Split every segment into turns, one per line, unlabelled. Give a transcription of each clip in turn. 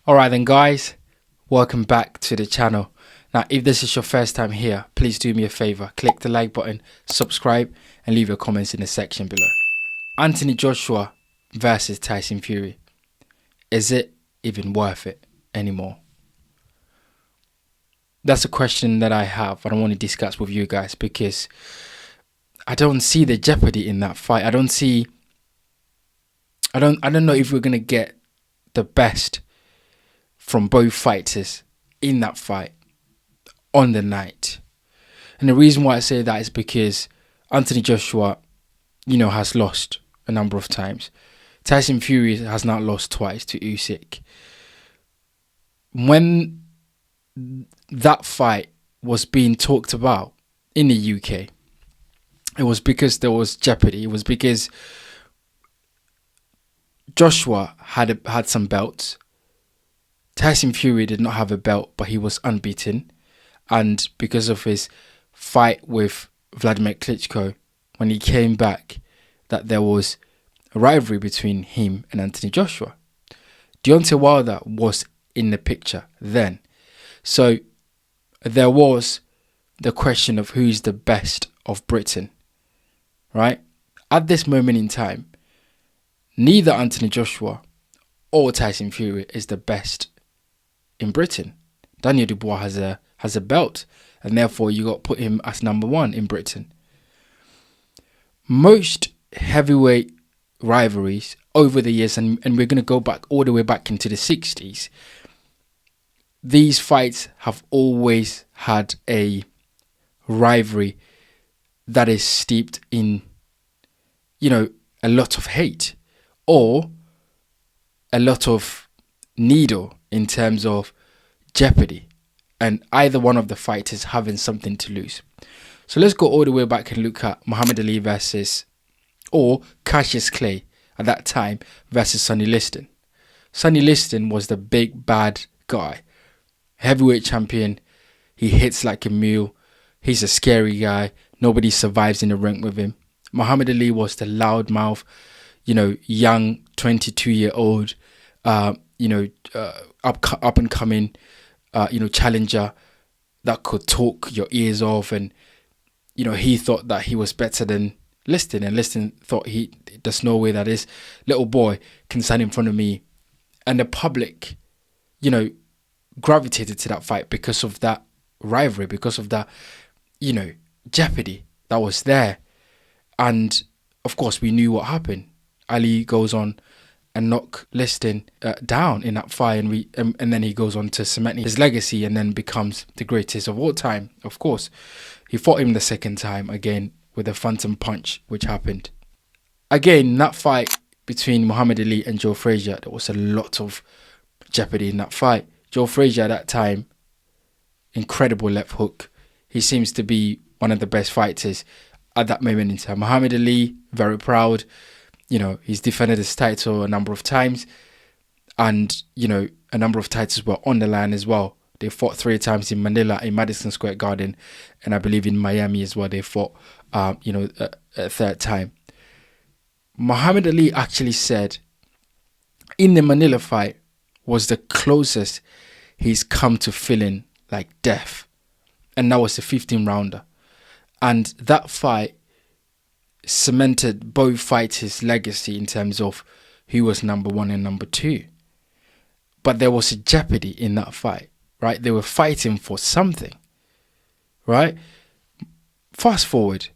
Alright then guys, welcome back to the channel. Now if this is your first time here, please do me a favor, click the like button, subscribe and leave your comments in the section below. Anthony Joshua versus Tyson Fury. Is it even worth it anymore? That's a question that I have and I want to discuss with you guys because I don't see the jeopardy in that fight. I don't know if we're gonna get the best from both fighters in that fight on the night. And the reason why I say that is because Anthony Joshua, has lost a number of times. Tyson Fury has not lost twice to Usyk. When that fight was being talked about in the UK, it was because there was jeopardy. It was because Joshua had some belts. Tyson Fury did not have a belt, but he was unbeaten. And because of his fight with Vladimir Klitschko, when he came back, that there was a rivalry between him and Anthony Joshua. Deontay Wilder was in the picture then. So there was the question of who's the best of Britain, right? At this moment in time, neither Anthony Joshua or Tyson Fury is the best in Britain. Daniel Dubois has a belt, and therefore you got to put him as number one in Britain. Most heavyweight rivalries over the years, and we're going to go back all the way back into the 60s, these fights have always had a rivalry that is steeped in, a lot of hate or a lot of needle in terms of jeopardy and either one of the fighters having something to lose. So let's go all the way back and look at Muhammad Ali or Cassius Clay at that time versus Sonny Liston. Sonny Liston was the big bad guy, heavyweight champion. He hits like a mule. He's a scary guy. Nobody survives in the ring with him. Muhammad Ali was the loudmouth, young 22-year-old, up and coming, challenger that could talk your ears off, and he thought that he was better than Liston, and Liston thought there's no way that this little boy can stand in front of me, and the public, gravitated to that fight because of that rivalry, because of that, jeopardy that was there, and of course we knew what happened. Ali goes on and knock Liston down in that fight, and then he goes on to cement his legacy and then becomes the greatest of all time. Of course, he fought him the second time again with a phantom punch, which happened. Again, that fight between Muhammad Ali and Joe Frazier, there was a lot of jeopardy in that fight. Joe Frazier at that time, incredible left hook. He seems to be one of the best fighters at that moment in time. Muhammad Ali, very proud. He's defended his title a number of times, and, a number of titles were on the line as well. They fought 3 times in Manila, in Madison Square Garden, and I believe in Miami as well. They fought, a third time. Muhammad Ali actually said in the Manila fight was the closest he's come to feeling like death. And that was a 15-rounder. And that fight cemented both fighters' legacy in terms of who was number one and number two. But there was a jeopardy in that fight, right? They were fighting for something, right? Fast forward,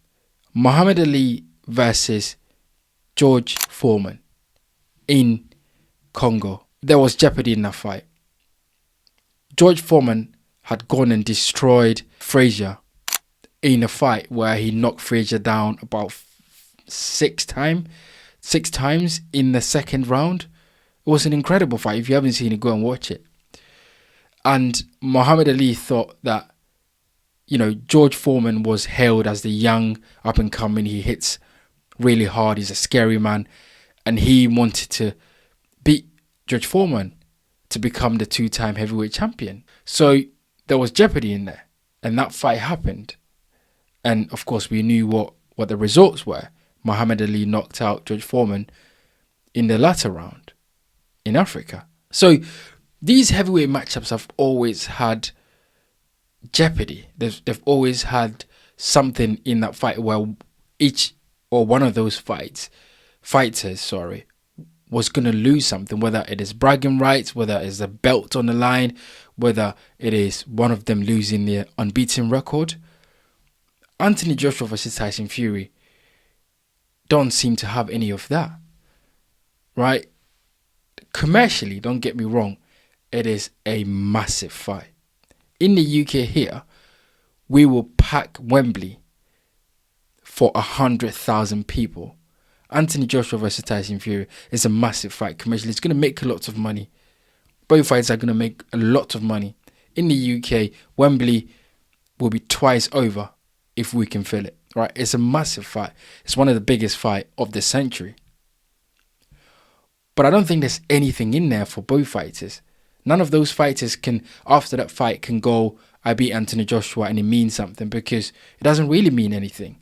Muhammad Ali versus George Foreman in Congo. There was jeopardy in that fight. George Foreman had gone and destroyed Frazier in a fight where he knocked Frazier down about 6 times in the second round. It was an incredible fight. If you haven't seen it, go and watch it. And Muhammad Ali thought that, George Foreman was hailed as the young up and coming. He hits really hard. He's a scary man. And he wanted to beat George Foreman to become the 2-time heavyweight champion. So there was jeopardy in there. And that fight happened. And of course, we knew what the results were. Muhammad Ali knocked out George Foreman in the latter round in Africa. So These heavyweight matchups have always had jeopardy. They've always had something in that fight where each or one of those fighters, was going to lose something, whether it is bragging rights, whether it's a belt on the line, whether it is one of them losing their unbeaten record. Anthony Joshua versus Tyson Fury don't seem to have any of that, right? Commercially, don't get me wrong, it is a massive fight. In the UK here, we will pack Wembley for 100,000 people. Anthony Joshua versus Tyson Fury is a massive fight commercially. It's going to make a lot of money. Both fights are going to make a lot of money. In the UK, Wembley will be twice over if we can fill it, right? It's a massive fight. It's one of the biggest fights of the century. But I don't think there's anything in there for both fighters. None of those fighters can, after that fight, can go, I beat Anthony Joshua and it means something, because it doesn't really mean anything.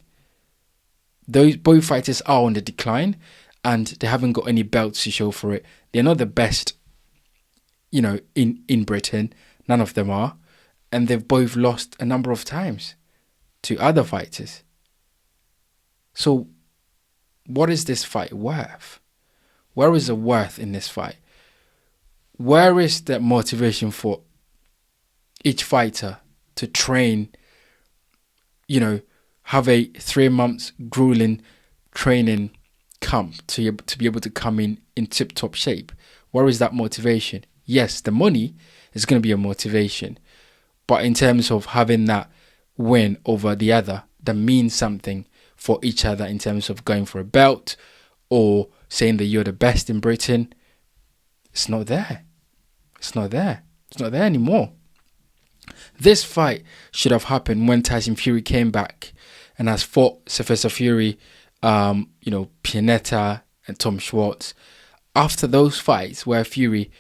Both fighters are on the decline and they haven't got any belts to show for it. They're not the best, in Britain. None of them are. And they've both lost a number of times to other fighters. So what is this fight worth? Where is the worth in this fight? Where is the motivation for each fighter to train, have a 3 months grueling training camp to be able to come in tip-top shape? Where is that motivation? Yes, the money is going to be a motivation, but in terms of having that win over the other that means something for each other in terms of going for a belt or saying that you're the best in Britain, it's not there. It's not there. It's not there anymore. This fight should have happened when Tyson Fury came back and has fought Sylvester Fury, Pianetta and Tom Schwartz. After those fights where Fury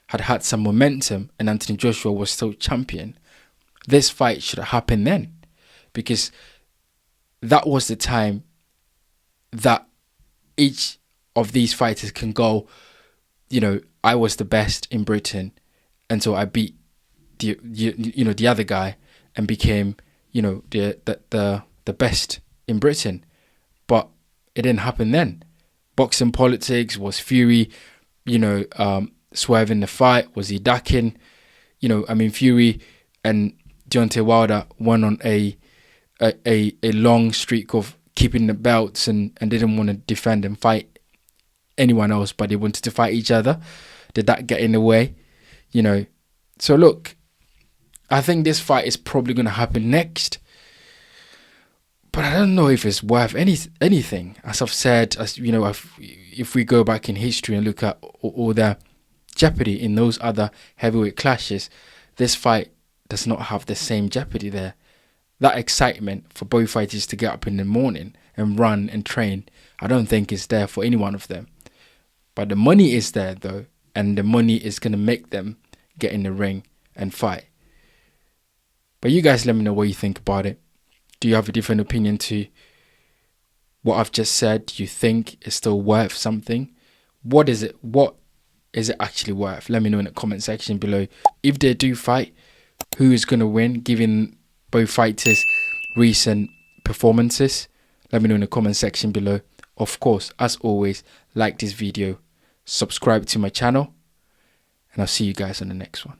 had some momentum and Anthony Joshua was still champion, this fight should have happened then, because that was the time that each of these fighters can go, I was the best in Britain, and so I beat the other guy and became the best in Britain. But it didn't happen then. Boxing politics was Fury, swerving the fight. Was he ducking? Fury and Deontay Wilder went on a long streak of keeping the belts and didn't want to defend and fight anyone else, but they wanted to fight each other. Did that get in the way? So look, I think this fight is probably going to happen next, but I don't know if it's worth anything. As I've said, if we go back in history and look at all the jeopardy in those other heavyweight clashes, this fight does not have the same jeopardy there. That excitement for both fighters to get up in the morning and run and train, I don't think is there for any one of them. But the money is there though, and the money is going to make them get in the ring and fight. But you guys let me know what you think about it. Do you have a different opinion to what I've just said? Do you think it's still worth something? What is it actually worth? Let me know in the comment section below. If they do fight, who is going to win, given both fighters' recent performances? Let me know in the comment section below. Of course, as always, like this video, subscribe to my channel, and I'll see you guys on the next one.